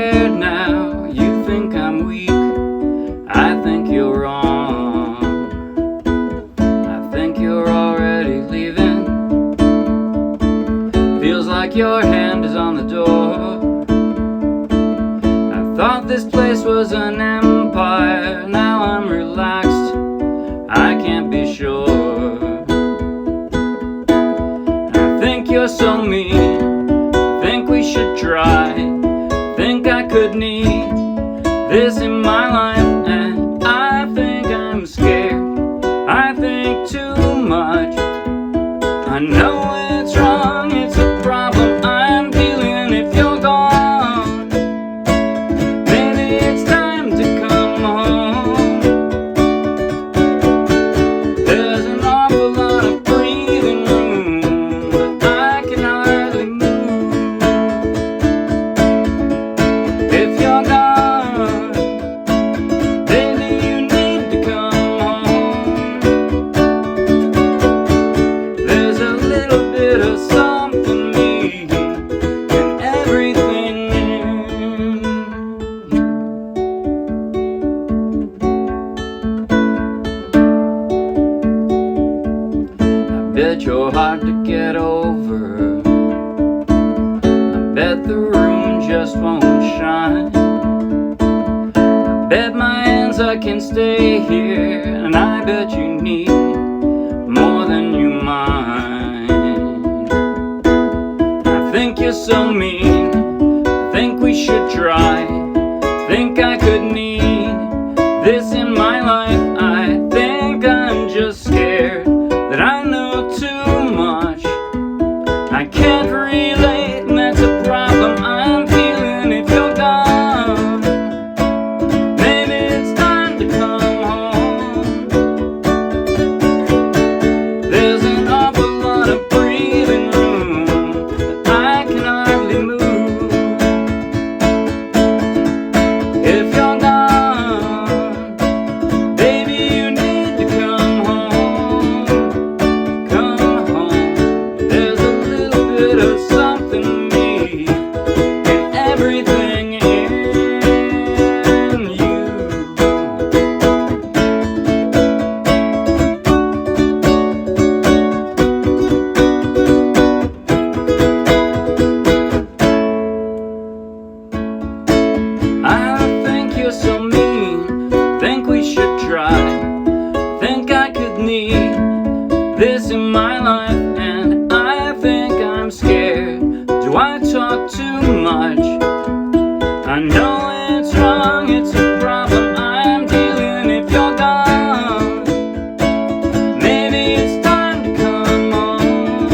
scared now. You think I'm weak, I think you're wrong. I think you're already leaving. Feels like your hand is on the door. I thought this place was an empire. Now I'm relaxed, I can't be sure. I think you're so mean, I think we should try. Think I could need this in my life, and I think I'm scared. I think too much. I know it's wrong, it's a problem I'm dealing. If you're gone, maybe it's time to come home. There's an awful lot of breathing room, but I can hardly move. If you're gone, baby, you need to come home. There's a little bit of something me and everything in you. I bet you're hard to get over. I bet the room just won't shine. I bet my hands I can stay here, and I bet you need more than you mind. I think you're so mean, I think we should try. Think I could need this in my life. I think I'm just scared that I know too much. I can't relate, and that's a problem I'm feeling. If you're gone, maybe it's time to come home. There's an awful lot of breathing room, but I can hardly move. If you're gone, baby, you need to come home. Come home. There's a little bit of something me and everything in you. I think you're so mean, think we should try. Think I could need this in my life, and I think I'm scared. Do I talk too much? I know it's wrong, it's a problem I'm dealing. If you're gone, maybe it's time to come home.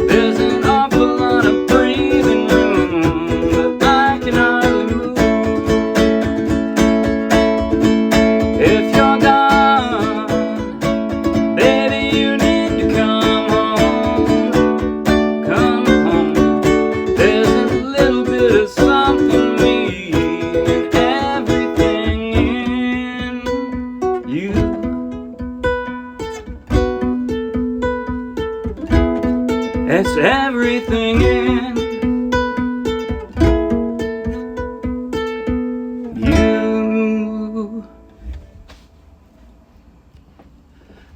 There's an awful lot of breathing room, but I can hardly move. If you're gone, baby, you need to come home. Come home. There's a little bit of something me and everything in you. It's everything in you.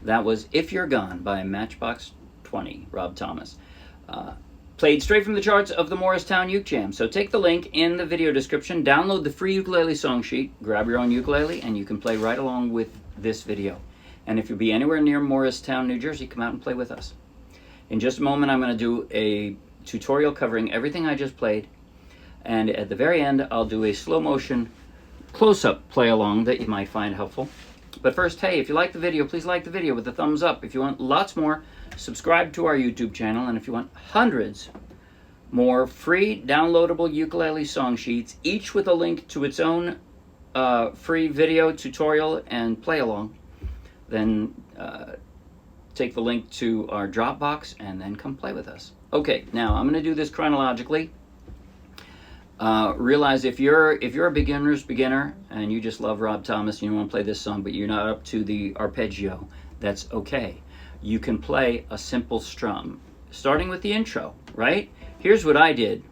That was If You're Gone by Matchbox 20, Rob Thomas. Played straight from the charts of the Morristown Uke Jam. So take the link in the video description, download the free ukulele song sheet, grab your own ukulele, and you can play right along with this video. And if you'll be anywhere near Morristown, New Jersey, come out and play with us. In just a moment, I'm going to do a tutorial covering everything I just played. And at the very end, I'll do a slow motion close-up play along that you might find helpful. But first, hey, if you like the video, please like the video with a thumbs up. If you want lots more, subscribe to our YouTube channel. And if you want hundreds more free downloadable ukulele song sheets, each with a link to its own free video tutorial and play along, then take the link to our Dropbox and then come play with us. Okay, now I'm going to do this chronologically. Realize if you're a beginner's beginner and you just love Rob Thomas and you want to play this song but you're not up to the arpeggio, that's okay. You can play a simple strum starting with the intro, right? Here's what I did.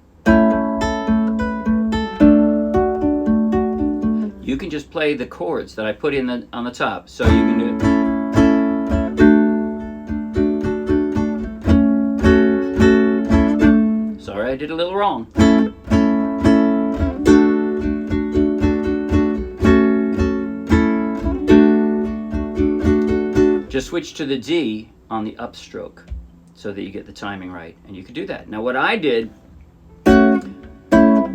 you can just play the chords that I put in on the top. So you can do. Sorry, I did a little wrong. Just switch to the D on the upstroke so that you get the timing right, and you could do that. Now what I did,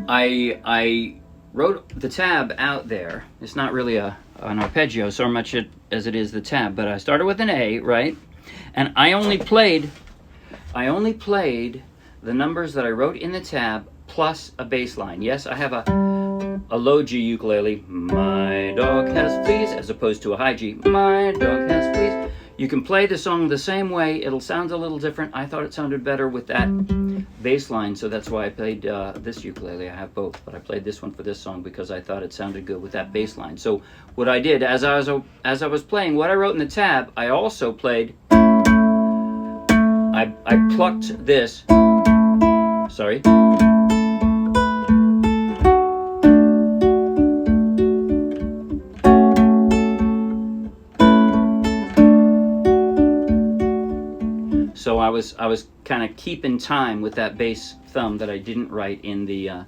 I wrote the tab out there. It's not really an arpeggio so much as it is the tab, but I started with an A, right? And I only played the numbers that I wrote in the tab plus a bass line. Yes, I have a low G ukulele, my dog has fleas, as opposed to a high G, my dog has fleas. You can play the song the same way. It'll sound a little different. I thought it sounded better with that bass line, so that's why I played this ukulele. I have both, but I played this one for this song because I thought it sounded good with that bass line. So what I did, as I was playing what I wrote in the tab, I also played, I plucked this, sorry, so I was kind of keeping time with that bass thumb that I didn't write in the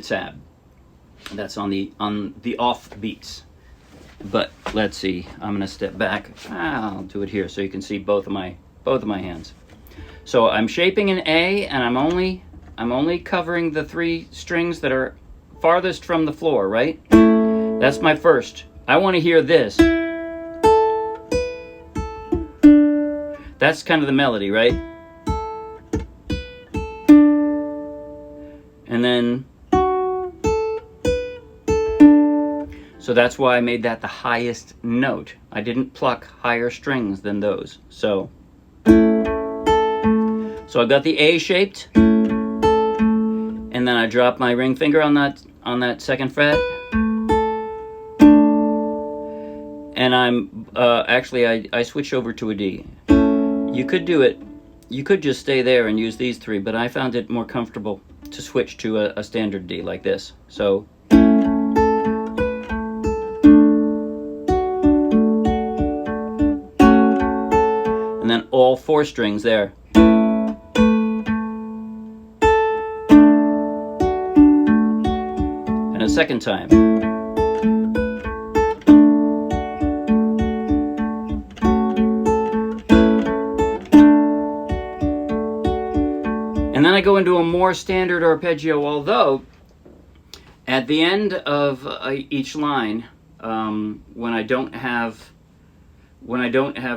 tab. That's on the off beats. But let's see. I'm gonna step back. I'll do it here so you can see both of my hands. So I'm shaping an A, and I'm only covering the 3 strings that are farthest from the floor. Right? That's my first. I want to hear this. That's kind of the melody, right? And then, so that's why I made that the highest note. I didn't pluck higher strings than those. So I've got the A shaped, and then I drop my ring finger on that 2nd fret. And I'm actually I switch over to a D. You could do it. You could just stay there and use these 3, but I found it more comfortable to switch to a standard D like this. So, and then all 4 strings there. And a second time. And then I go into a more standard arpeggio, although at the end of each line, when I don't have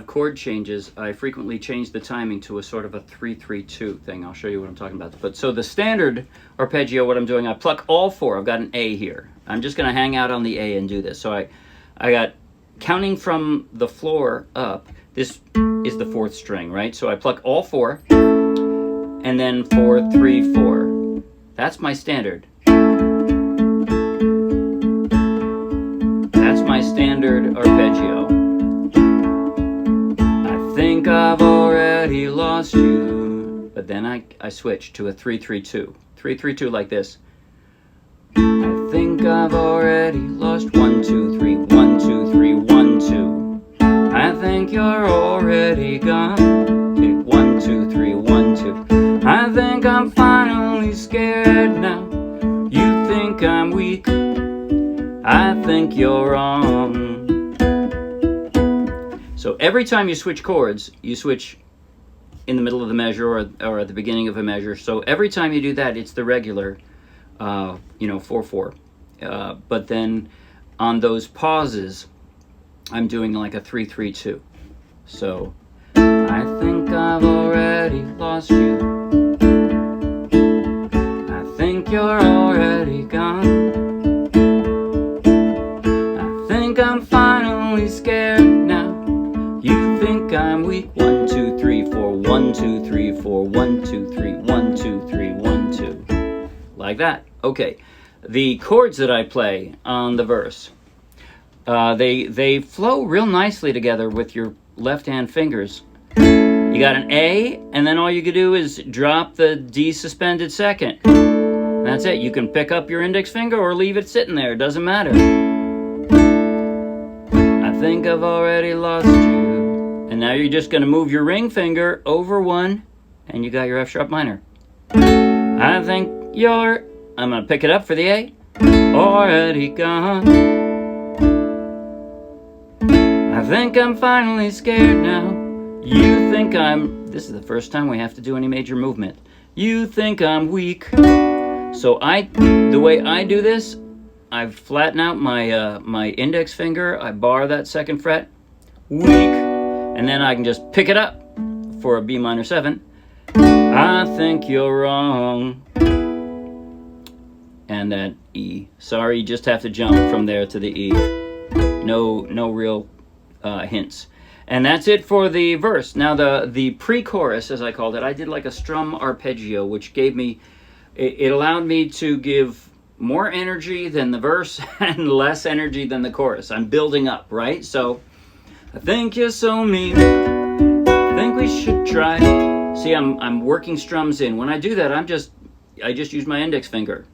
chord changes, I frequently change the timing to a sort of a 3-3-2 thing. I'll show you what I'm talking about. But so the standard arpeggio, what I'm doing, I pluck all 4. I've got an A here. I'm just going to hang out on the A and do this. So I got, counting from the floor up, this is the 4th string, right? So I pluck all 4. And then 4, 3, 4. That's my standard. That's my standard arpeggio. I think I've already lost you. But then I switch to a 3-3-2. 3-3-2 like this. I think I've already lost 1, 2, 3, 1, 2, 3, 1, 2. I think you're already gone. Okay, 1, 2, 3, 1, 2. I think I'm finally scared now. You think I'm weak. I think you're wrong. So every time you switch chords, you switch in the middle of the measure or at the beginning of a measure. So every time you do that, it's the regular, 4-4. But then on those pauses, I'm doing like a 3-3-2. So I think I've already lost you. I think you're already gone. I think I'm finally scared now. You think I'm weak. 1, 2, 3, 4. 1, 2, 3, 4. 1, 2, 3. 1, 2, 3. 1, 2. Like that. Okay. The chords that I play on the verse, they flow real nicely together with your left-hand fingers. You got an A, and then all you can do is drop the D suspended 2nd. That's it. You can pick up your index finger or leave it sitting there. It doesn't matter. think I've already lost you. And now you're just going to move your ring finger over one, and you got your F sharp minor. I think you're, I'm going to pick it up for the A, already gone. I think I'm finally scared now. You think I'm, this is the first time we have to do any major movement. You think I'm weak. So the way I do this, I flatten out my index finger, I bar that second fret, weak, and then I can just pick it up for a B minor 7. I think you're wrong. And that E. Sorry, you just have to jump from there to the E. No real hints. And that's it for the verse. Now the pre-chorus, as I called it, I did like a strum arpeggio, which gave me, it allowed me to give more energy than the verse and less energy than the chorus. I'm building up, right? So, I think you're so mean, I think we should try. See, I'm working strums in. When I do that, I just use my index finger.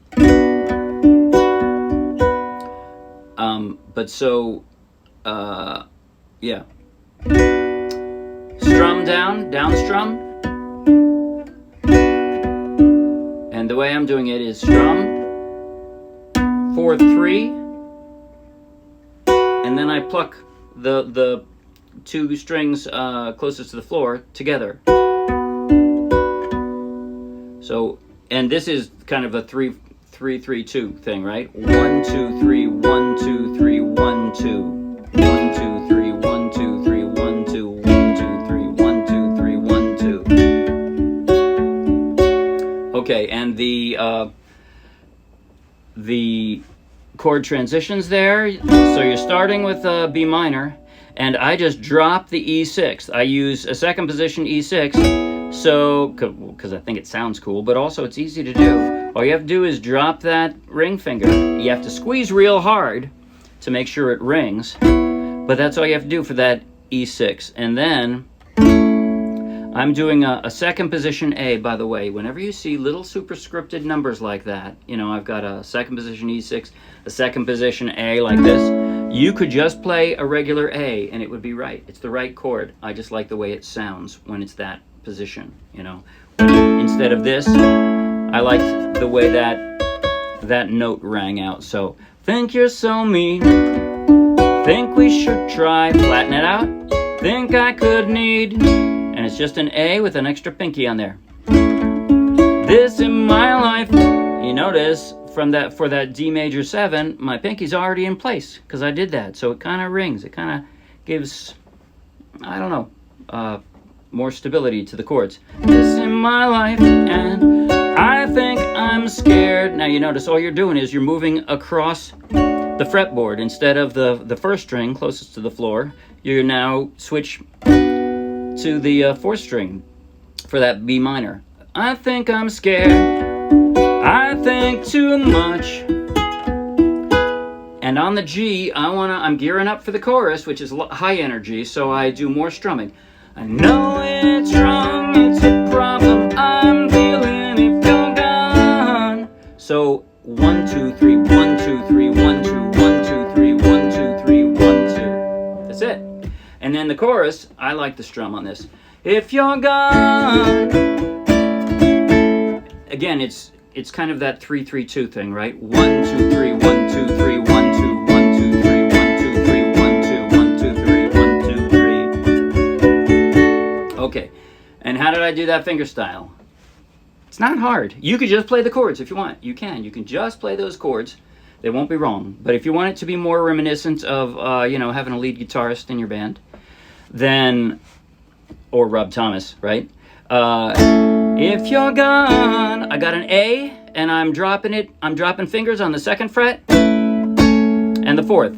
But so, yeah. Strum down, down strum. And the way I'm doing it is strum, 4/3, and then I pluck the two strings closest to the floor together. So, and this is kind of a 3-3-3-2 thing, right? 1 2 3 1 2 3 1 2 1 2 3 1 2 3 1 2 1 2 3 1 2 3 1 2. Okay, and the chord transitions there. So you're starting with B minor, and I just drop the E6. I use a second position E6, so because I think it sounds cool, but also it's easy to do. All you have to do is drop that ring finger. You have to squeeze real hard to make sure it rings, but that's all you have to do for that E6. And then I'm doing a second position A, by the way. Whenever you see little superscripted numbers like that, you know, I've got a second position E6, a second position A like this, you could just play a regular A and it would be right. It's the right chord. I just like the way it sounds when it's that position, you know. Instead of this, I liked the way that note rang out. So, think you're so mean, think we should try, flatten it out, think I could need, and it's just an A with an extra pinky on there. This in my life, you notice for that D major 7, my pinky's already in place because I did that. So it kind of rings. It kind of gives, I don't know, more stability to the chords. This in my life, and I think I'm scared. Now you notice all you're doing is you're moving across the fretboard. Instead of the first string closest to the floor, you're now switch to the 4th string for that B minor. I think I'm scared, I think too much. And on the G, I'm gearing up for the chorus, which is high energy, so I do more strumming. I know it's wrong, it's a problem I'm feeling if you're gone. So 1 2 3 1 2 3 1 2 1 2 3 1 2 3 1 2. That's it. And then the chorus, I like the strum on this. If you're gone. Again, it's kind of that 3-3-2 thing, right? 1 2 3 1 2 3 1 2 1 2 3 1 2 3 1 2 1 2 3 1 2 3. Okay. And how did I do that finger style? It's not hard. You could just play the chords if you want. You can just play those chords. They won't be wrong. But if you want it to be more reminiscent of you know, having a lead guitarist in your band, then, or Rob Thomas, right? If you're gone, I got an A, and I'm dropping fingers on the 2nd fret and the 4th.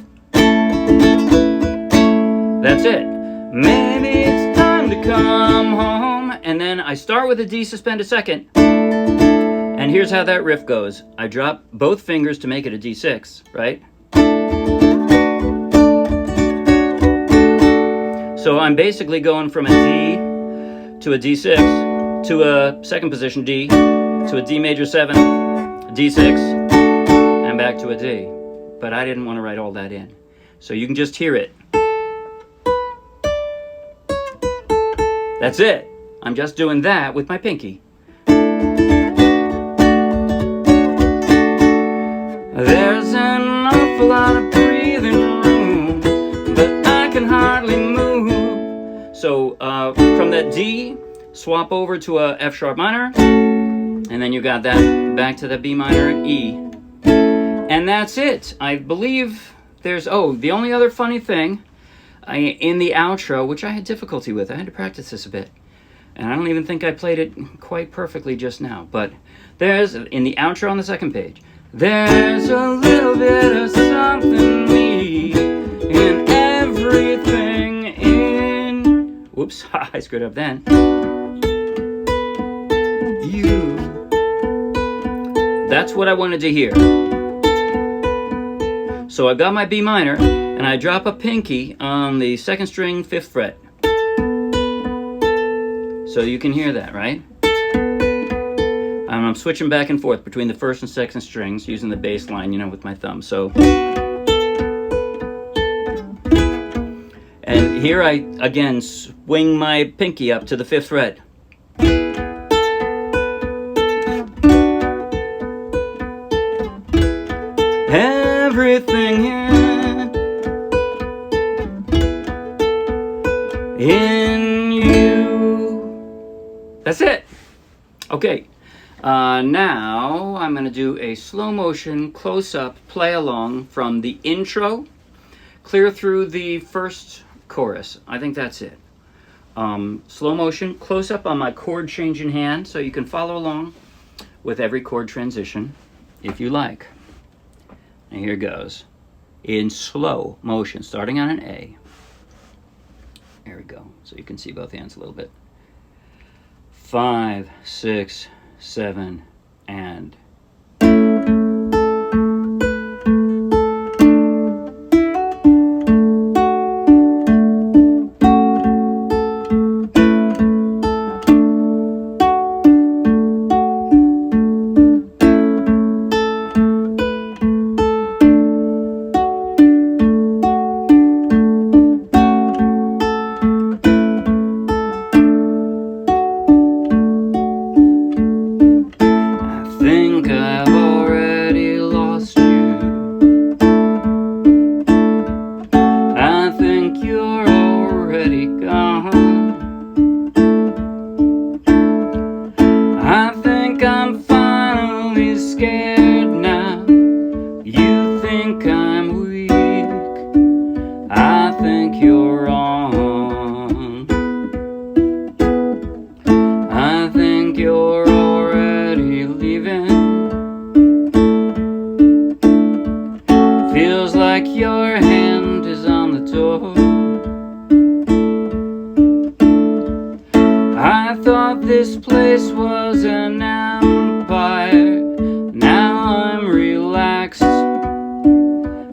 That's it. Maybe it's time to come home. And then I start with a D suspended 2nd. And here's how that riff goes. I drop both fingers to make it a D6, right? So I'm basically going from a D to a D6 to a 2nd position D to a D major 7, D6, and back to a D. But I didn't want to write all that in. So you can just hear it. That's it. I'm just doing that with my pinky. There's an awful lot of breathing room, but I can hardly move. So from that D, swap over to a F sharp minor, and then you got that back to the B minor and E. And that's it. I believe there's, the only other funny thing, in the outro, which I had difficulty with, I had to practice this a bit, and I don't even think I played it quite perfectly just now, but there's, in the outro on the second page, there's a little bit of something me in everything in, whoops, I screwed up then, you. That's what I wanted to hear. So I've got my B minor, and I drop a pinky on the second string, 5th fret. So you can hear that, right? And I'm switching back and forth between the first and second strings using the bass line, you know, with my thumb. So, and here I, again, swing my pinky up to the 5th fret. Everything in you. That's it. Okay. Now I'm going to do a slow motion close-up play along from the intro clear through the first chorus. I think that's it. Slow motion close-up on my chord change in hand, so you can follow along with every chord transition if you like. And here goes in slow motion, starting on an A. There we go, so you can see both hands a little bit. 5, 6, 7, and your hand is on the door. I thought this place was an empire. Now I'm relaxed,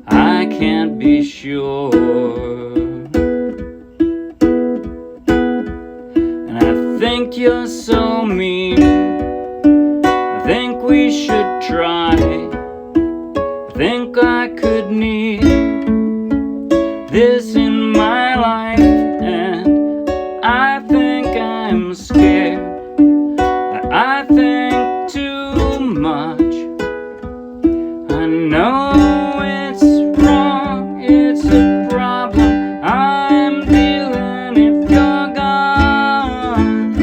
I can't be sure. And I think you're so mean, I think we should try. I think I could need this in my life, and I think I'm scared. I think too much. I know it's wrong, it's a problem I'm dealing if you're gone.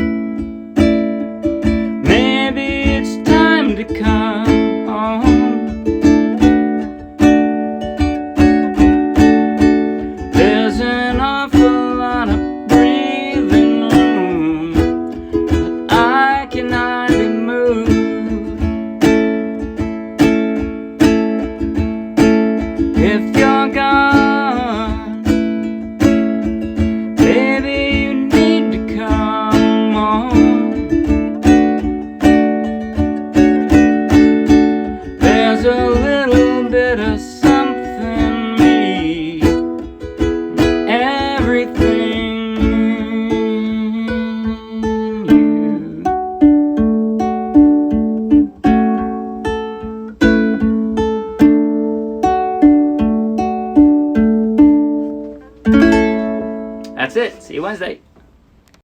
Maybe it's time to come home. There's an awful lot of breathing room, but I can hardly move. If you're gone, baby, you need to come home. There's a little bit of something me, everything in you. That's it. See you Wednesday.